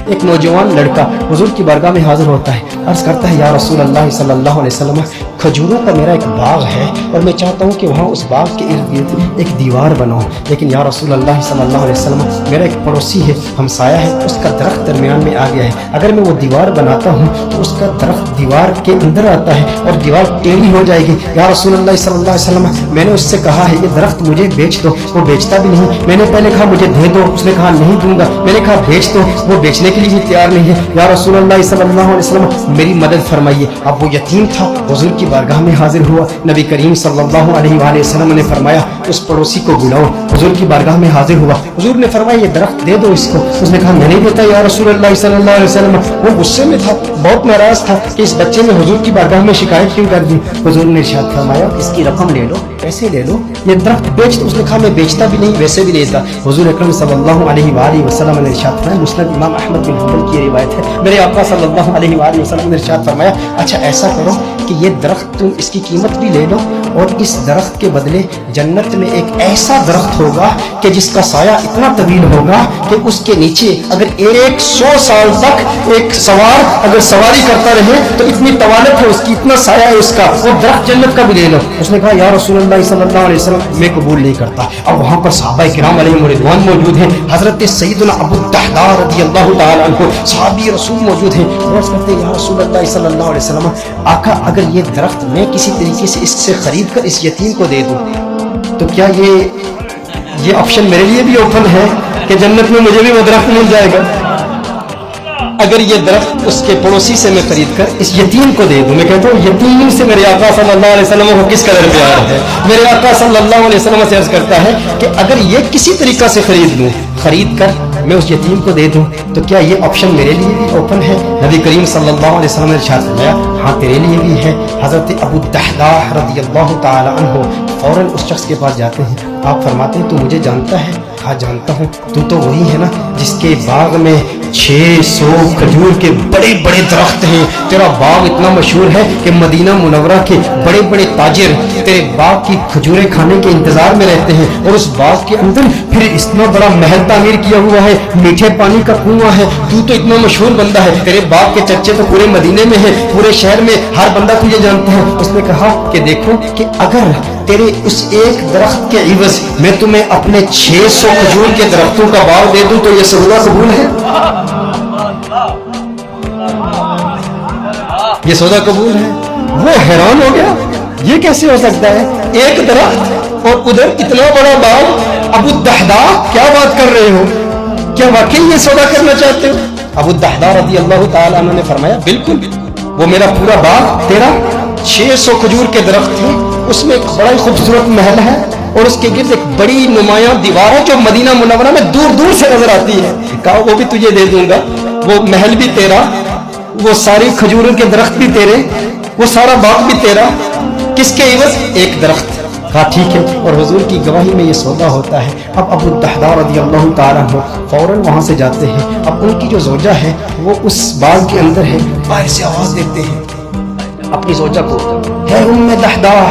ایک نوجوان لڑکا حضور کی بارگاہ میں حاضر ہوتا ہے، عرض کرتا ہے یا رسول اللہ صلی اللہ علیہ وسلم کھجوروں کا میرا ایک باغ ہے اور میں چاہتا ہوں کہ وہاں اس باغ کے ارد گرد ایک دیوار بناؤں، لیکن یا رسول اللہ صلی اللہ علیہ وسلم میرا ایک پڑوسی ہے، ہمسایہ ہے، اس کا درخت درمیان میں آ گیا ہے، اگر میں وہ دیوار بناتا ہوں تو اس کا درخت دیوار کے اندر آتا ہے اور دیوار ٹیڑھی ہو جائے گی، یا رسول اللہ صلی اللہ علیہ وسلم میں نے اس سے کہا ہے یہ درخت مجھے بیچ دو، وہ بیچتا بھی نہیں، میں نے پہلے کہا مجھے دے دو، اس نے کہا نہیں دوں گا، میں نے کہا بیچ دو، وہ بیچنے کے لیے بھی تیار نہیں ہے، یا رسول اللہ صلی اللہ علیہ وسلم میری مدد فرمائیے۔ اب وہ یتیم تھا، حضور کی بارگاہ میں حاضر ہوا، نبی کریم صلی اللہ علیہ وآلہ وسلم نے فرمایا اس پڑوسی کو بلاؤ، حضور کی بارگاہ میں حاضر ہوا، حضور نے فرمایا یہ درخت دے دو اس کو، اس نے کہا میں نہیں دیتا یا رسول اللہ صلی اللہ علیہ وسلم، وہ غصے میں تھا، بہت ناراض تھا کہ اس بچے نے حضور کی بارگاہ میں شکایت کیوں کر دی، حضور نے ارشاد فرمایا اس کی رقم لے لو، پیسے لے لو، یہ درخت بیچ دو، اس نے کہا میں بیچتا بھی نہیں ویسے بھی لیتا، حضور اکرم صلی اللہ علیہ وآلہ وسلم نے ارشاد فرمایا، مسند امام احمد بن حنبل کی روایت ہے، میرے آقا صلی اللہ علیہ وآلہ وسلم نے ارشاد فرمایا اچھا ایسا کرو کہ یہ درخت تم اس کی قیمت بھی لے لو اور اس درخت کے بدلے جنت میں ایک ایسا درخت ہوگا کہ جس کا سایہ اتنا طویل ہوگا کہ اس کے نیچے اگر 100 سال تک ایک سوار اگر سواری کرتا رہے تو اتنی طوالت ہے اس کی، اتنا سایہ ہے اس کا، وہ درخت جنت کا بھی لے لو، اس نے کہا یا رسول اللہ صلی اللہ علیہ وسلم میں قبول نہیں کرتا۔ اب وہاں پر صحابہ کرام علیہم رضوان موجود ہیں، حضرت سیدنا ابو الدحداء رضی اللہ تعالی عنہ صحابی رسول موجود ہیں، عرض کرتے ہیں یا رسول اللہ صلی اللہ علیہ وسلم آقا اگر یہ درخت میں کسی طریقے سے اس سے خرید کر اس یتیم کو دے دوں تو کیا یہ آپشن میرے لیے بھی اوپن ہے کہ جنت میں مجھے بھی وہ درخت مل جائے گا؟ اگر یہ درخت اس کے پڑوسی سے میں خرید کر اس یتیم کو دے دوں، میں کہتا ہوں یتیم سے میرے آقا صلی اللہ علیہ وسلم کو کس قدر پیار ہے، میرے آقا صلی اللہ علیہ وسلم سے عرض کرتا ہے کہ اگر یہ کسی طریقہ سے خرید لوں، خرید کر میں اس یتیم کو دے دوں تو کیا یہ آپشن میرے لیے بھی اوپن ہے؟ نبی کریم صلی اللہ علیہ وسلم نے ارشاد فرمایا ہاں تیرے لیے بھی ہے۔ حضرت ابو الدحداء رضی اللہ تعالی عنہ فوراً اس شخص کے پاس جاتے ہیں، آپ فرماتے ہیں تو مجھے جانتا ہے؟ کہا جانتا ہوں، تو وہی ہے نا جس کے باغ میں 600 کھجور کے بڑے بڑے درخت ہیں، تیرا باغ اتنا مشہور ہے کہ مدینہ منورہ کے بڑے بڑے تاجر تیرے باغ کی کھجوریں کھانے کے انتظار میں رہتے ہیں، اور اس باغ کے اندر پھر اتنا بڑا محل تعمیر کیا ہوا ہے، میٹھے پانی کا کنواں ہے، تو اتنا مشہور بندہ ہے، تیرے باغ کے چرچے تو پورے مدینے میں ہیں، پورے شہر میں ہر بندہ تجھے جانتا ہے۔ اس نے کہا کہ دیکھو کہ اگر تیرے اس ایک درخت کے عوض میں تمہیں اپنے 600 کھجور کے درختوں کا باغ دے دوں تو یہ سودا قبول ہے؟ یہ سودا قبول ہے؟ وہ حیران ہو گیا، یہ کیسے ہو سکتا ہے؟ ایک درخت اور ادھر اتنا بڑا باغ، ابو الدحداء کیا بات کر رہے ہو؟ کیا واقعی یہ سودا کرنا چاہتے ہو؟ ابو الدحداء رضی اللہ تعالی عنہ نے فرمایا بالکل، وہ میرا پورا باغ تیرا 600 کھجور کے درخت ہیں، اس میں ایک بڑا ہی خوبصورت محل ہے اور اس کے گرد ایک بڑی نمایاں دیوار ہے جو مدینہ منورہ میں دور دور سے نظر آتی ہے، کہا وہ بھی تجھے دے دوں گا، وہ محل بھی تیرا، وہ ساری کھجوروں کے درخت بھی تیرے، وہ سارا باغ بھی تیرا، کس کے عوض؟ ایک درخت۔ کہا ٹھیک ہے، اور حضور کی گواہی میں یہ سودا ہوتا ہے۔ اب ابو الدحداء رضی اللہ تعالیٰ عنہ فوراً وہاں سے جاتے ہیں، اب ان کی جو زوجہ ہے وہ اس باغ کے اندر ہے، باہر سے آواز دیتے ہیں اپنی زوجہ کو، ہے ام دحداء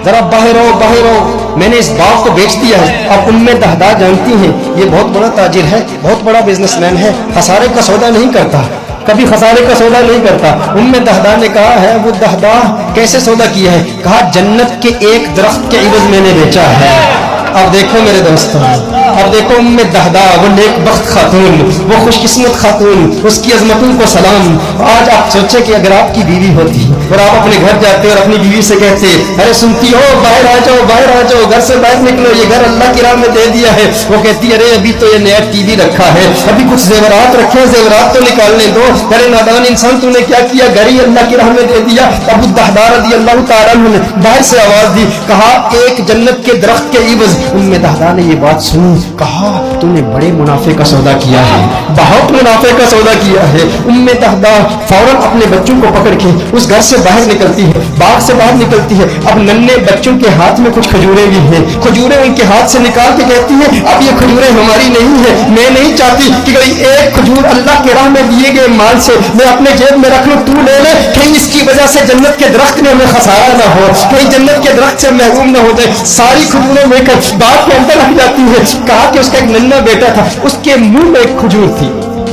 ذرا باہر آؤ باہر آؤ، میں نے اس باغ کو بیچ دیا ہے۔ اب ام دحداء جانتی ہیں یہ بہت بڑا تاجر ہے، بہت بڑا بزنس مین ہے، خسارے کا سودا نہیں کرتا، کبھی خسارے کا سودا نہیں کرتا۔ ام دحداء نے کہا ہے ابو دحداء کیسے سودا کیا ہے؟ کہا جنت کے ایک درخت کے عوض میں نے بیچا ہے۔ اب دیکھو میرے دوستوں، اب دیکھو ام دحداء وہ نیک بخت خاتون، وہ خوش قسمت خاتون، اس کی عظمتوں کو سلام۔ آج آپ سوچیں کہ اگر آپ کی بیوی ہوتی اور آپ اپنے گھر جاتے اور اپنی بیوی سے کہتے ارے سنتی ہو باہر آ جاؤ باہر آ جاؤ، گھر سے باہر نکلو، یہ گھر اللہ کی راہ میں دے دیا ہے، وہ کہتی ارے ابھی تو یہ نیا ٹی وی رکھا ہے، ابھی کچھ زیورات رکھے، زیورات تو نکالنے دو، ارے نادان انسان تو نے کیا کیا، گھر ہی اللہ کی راہ میں دے دیا۔ ابو الدحداء رضی اللہ تعالیٰ عنہ نے باہر سے آواز دی، کہا ایک جنت کے درخت کے عوض۔ ام دحداء نے یہ بات سنی، کہا تم نے بڑے منافع کا سودا کیا ہے، بہت منافع کا سودا کیا ہے۔ ام دحداء فوراً اپنے بچوں کو پکڑ کے اس گھر سے باہر نکلتی ہے، باغ سے باہر نکلتی ہے، اب ننھے بچوں کے ہاتھ میں کچھ کھجوریں بھی ہیں، کھجوریں ان کے ہاتھ سے نکال کے کہتی ہیں اب یہ کھجوریں ہماری نہیں ہیں، میں نہیں چاہتی کہ کوئی ایک کھجور اللہ کے راہ میں دیے گئے مال سے میں اپنے جیب میں رکھ لوں، تو لے لے، کہیں اس کی وجہ سے جنت کے درخت میں ہمیں خسارہ نہ ہو، کہیں جنت کے درخت سے محروم نہ ہو جائے۔ ساری کھجوریں لے کر باغ کے اندر رکھ جاتی ہے۔ کہا کہ اس کا ایک ننھا بیٹا تھا، اس کے منہ میں ایک کھجور تھی،